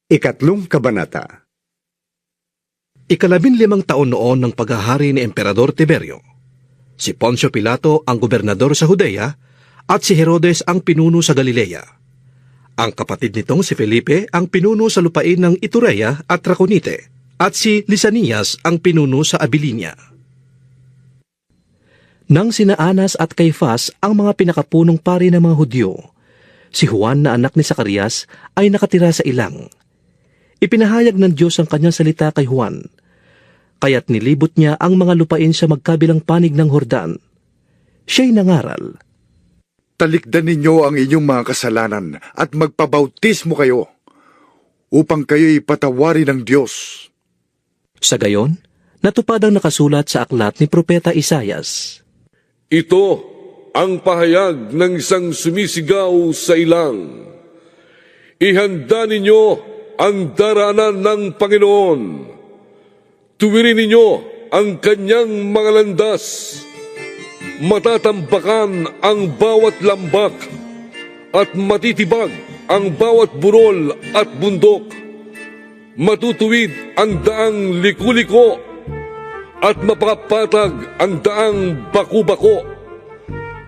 Ikatlong Kabanata. 15 taon noon ng paghahari ni Emperador Tiberio. Si Poncio Pilato ang gobernador sa Judea at si Herodes ang pinuno sa Galilea. Ang kapatid nitong si Felipe ang pinuno sa lupain ng Iturea at Traconite at si Lisanias ang pinuno sa Abilinia. Nang sina Anas at Caifás ang mga pinakapunong pari ng mga Hudyo, si Juan na anak ni Zacarias ay nakatira sa ilang. Ipinahayag ng Diyos ang kanyang salita kay Juan, kaya't nilibot niya ang mga lupain sa magkabilang panig ng Hordan. Siya'y nangaral, Talikdan ninyo ang inyong mga kasalanan at magpabautismo kayo upang kayo'y patawarin ng Diyos. Sa gayon, natupad ang nakasulat sa aklat ni Propeta Isaias. Ito ang pahayag ng isang sumisigaw sa ilang. Ihanda ninyo ang daraanan ng Panginoon. Tuwirin ninyo ang kanyang mga landas. Matatambakan ang bawat lambak at matitibag ang bawat burol at bundok. Matutuwid ang daang liku-liko at mapapatag ang daang baku-bako.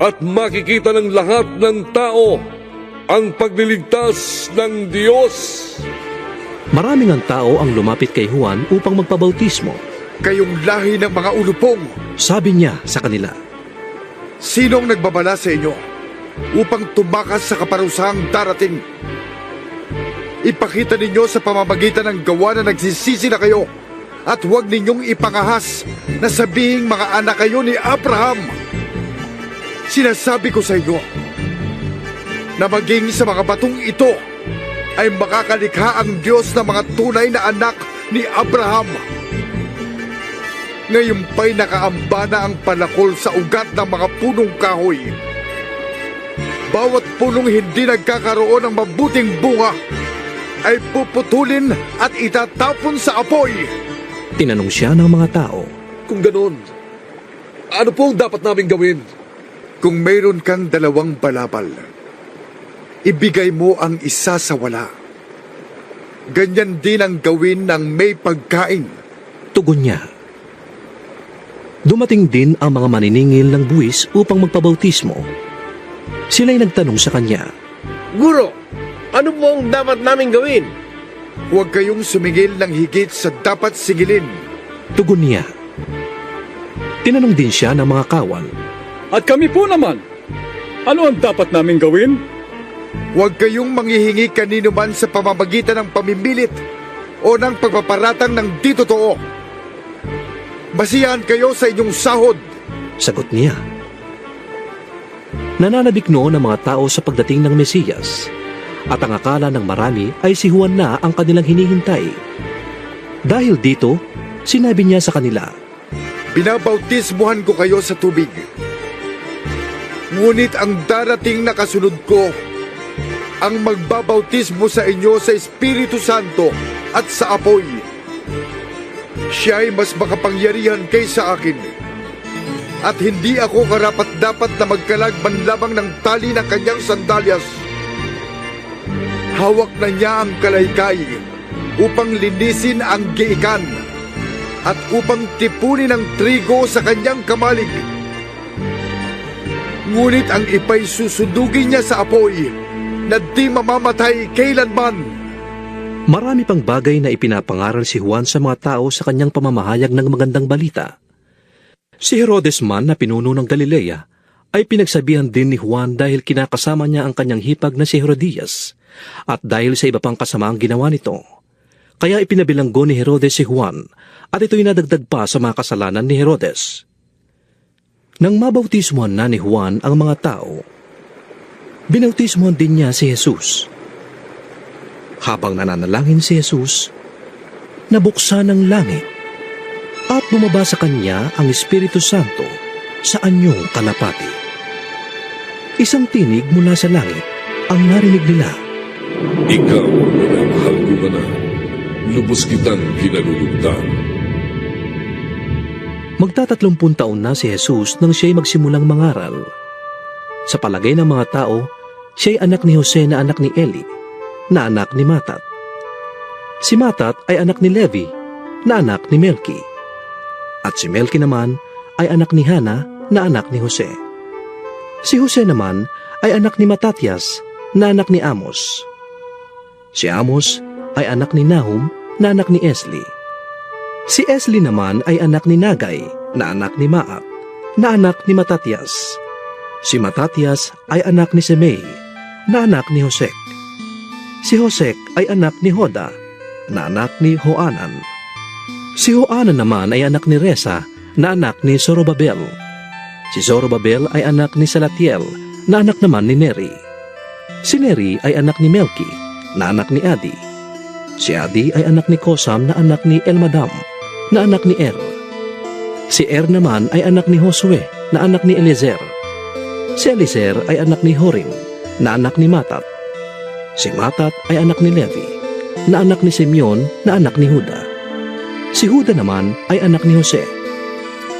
At makikita ng lahat ng tao ang pagliligtas ng Diyos. Maraming ang tao ang lumapit kay Juan upang magpabautismo. Kayong lahi ng mga ulupong, Sabi niya sa kanila, sinong nagbabala sa inyo upang tumakas sa kaparusahang darating? Ipakita ninyo sa pamamagitan ng gawa na nagsisisi na kayo at huwag ninyong ipangahas na sabihing mga anak kayo ni Abraham. Sinasabi ko sa inyo na maging sa mga batong ito ay makakalikha ang Diyos ng mga tunay na anak ni Abraham. Ngayon pa'y nakaamba na ang palakol sa ugat ng mga punong kahoy. Bawat punong hindi nagkakaroon ng mabuting bunga ay puputulin at itatapon sa apoy. tinanong siya ng mga tao. Kung ganon, ano po ang dapat namin gawin? Kung mayroon kang 2 balabal, ibigay mo ang isa sa wala. Ganyan din ang gawin ng may pagkain. Tugon niya. Dumating din ang mga maniningil ng buwis upang magpabautismo. Sila'y nagtanong sa kanya, Guro, ano po ang dapat namin gawin? Huwag kayong sumingil ng higit sa dapat singilin. Tugon niya. Tinanong din siya ng mga kawal. At kami po naman, ano ang dapat namin gawin? Huwag kayong manghihingi kanino man sa pamamagitan ng pamimilit o ng pagpaparatang ng di totoo. Basihan kayo sa inyong sahod. Sagot niya. Nananabik noon ang mga tao sa pagdating ng Mesiyas, at ang akala ng marami ay si Juan na ang kanilang hinihintay. Dahil dito, sinabi niya sa kanila, Binabautismuhan ko kayo sa tubig. Ngunit ang darating na kasunod ko, ang magbabautismo sa inyo sa Espiritu Santo at sa apoy. Siya ay mas makapangyarihan kaysa akin, at hindi ako karapat-dapat na magkalag manlamang ng tali ng kanyang sandalyas. Hawak na niya ang kalaykay upang linisin ang giikan at upang tipunin ang trigo sa kanyang kamalig. Ngunit ang ipay susundugin niya sa apoy na di mamamatay kailanman. marami pang bagay na ipinapangaral si Juan sa mga tao sa kanyang pamamahayag ng magandang balita. Si Herodes man na pinuno ng Galilea ay pinagsabihan din ni Juan dahil kinakasama niya ang kanyang hipag na si Herodias at dahil sa iba pang kasamaang ginawa nito. Kaya ipinabilanggo ni Herodes si Juan at ito'y nadagdag pa sa mga kasalanan ni Herodes. Nang mabautismuhan na ni Juan ang mga tao, binautismuhan din niya si Jesus. Habang nananalangin si Jesus, nabuksan ang langit at bumaba sa kanya ang Espiritu Santo sa anyong kalapati. Isang tinig mula sa langit ang narinig nila. Ikaw na mahal ko ka na. Lubos kitang kinalulugdan. Magta-30 taon na si Jesus nang siya'y magsimulang mangaral. Sa palagay ng mga tao, siya'y anak ni Jose na anak ni Eli, na anak ni Matat. Si Matat ay anak ni Levi, na anak ni Melki. At si Melki naman ay anak ni Hana, na anak ni Jose. Si Jose naman ay anak ni Matatias, na anak ni Amos. Si Amos ay anak ni Nahum, na anak ni Esli. Si Esli naman ay anak ni Nagay, na anak ni Maat, na anak ni Matatias. Si Matatias ay anak ni Semei, na anak ni Hosek. Si Hosek ay anak ni Hoda, na anak ni Hoanan. Si Hoanan naman ay anak ni Resa, na anak ni Zorobabel. Si Zorobabel ay anak ni Salatiel, na anak naman ni Neri. Si Neri ay anak ni Melki, na anak ni Adi. Si Adi ay anak ni Kosam, na anak ni Elmadam, na anak ni Er. Si Er naman ay anak ni Josue, na anak ni Eliezer. Si Eliezer ay anak ni Horim, na anak ni Matat. Si Matat ay anak ni Levi, na anak ni Simeon, na anak ni Huda. Si Huda naman ay anak ni Jose.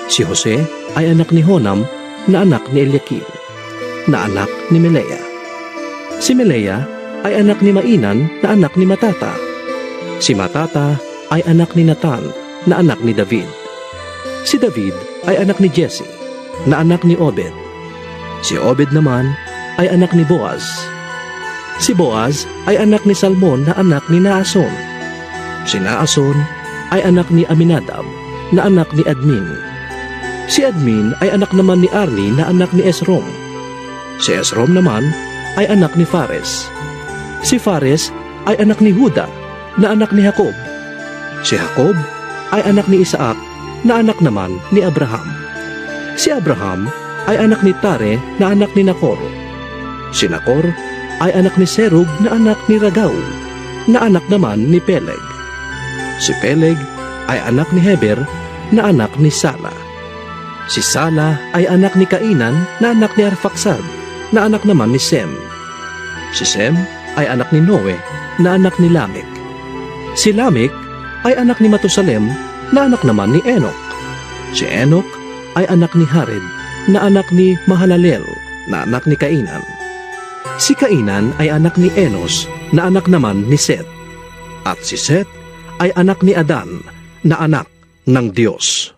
Si Jose ay anak ni Honam, na anak ni Eliakim, na anak ni Melea. Si Melea ay anak ni Mainan, na anak ni Matata. Si Matata ay anak ni Natan, na anak ni David. Si David ay anak ni Jesse, na anak ni Obed. Si Obed naman ay anak ni Boaz. Si Boaz ay anak ni Salmon, na anak ni Naason. Si Naason ay anak ni Aminadab, na anak ni Admin. Si Admin ay anak naman ni Arni, na anak ni Esrom. Si Esrom naman ay anak ni Fares. Si Fares ay anak ni Huda, na anak ni Jacob. Si Jacob ay anak ni Isaac, na anak naman ni Abraham. Si Abraham ay anak ni Tare, na anak ni Nakor. Si Nakor ay anak ni Serug, na anak ni Ragau, na anak naman ni Peleg. Si Peleg ay anak ni Heber, na anak ni Sala. Si Sala ay anak ni Kainan, na anak ni Arfaksad, na anak naman ni Sem. Si Sem ay anak ni Noe, na anak ni Lamek. Si Lamek ay anak ni Matusalem, na anak naman ni Enok. Si Enok ay anak ni Hared, na anak ni Mahalalel, na anak ni Kainan. Si Kainan ay anak ni Enos, na anak naman ni Set. At si Set ay anak ni Adan, na anak ng Diyos.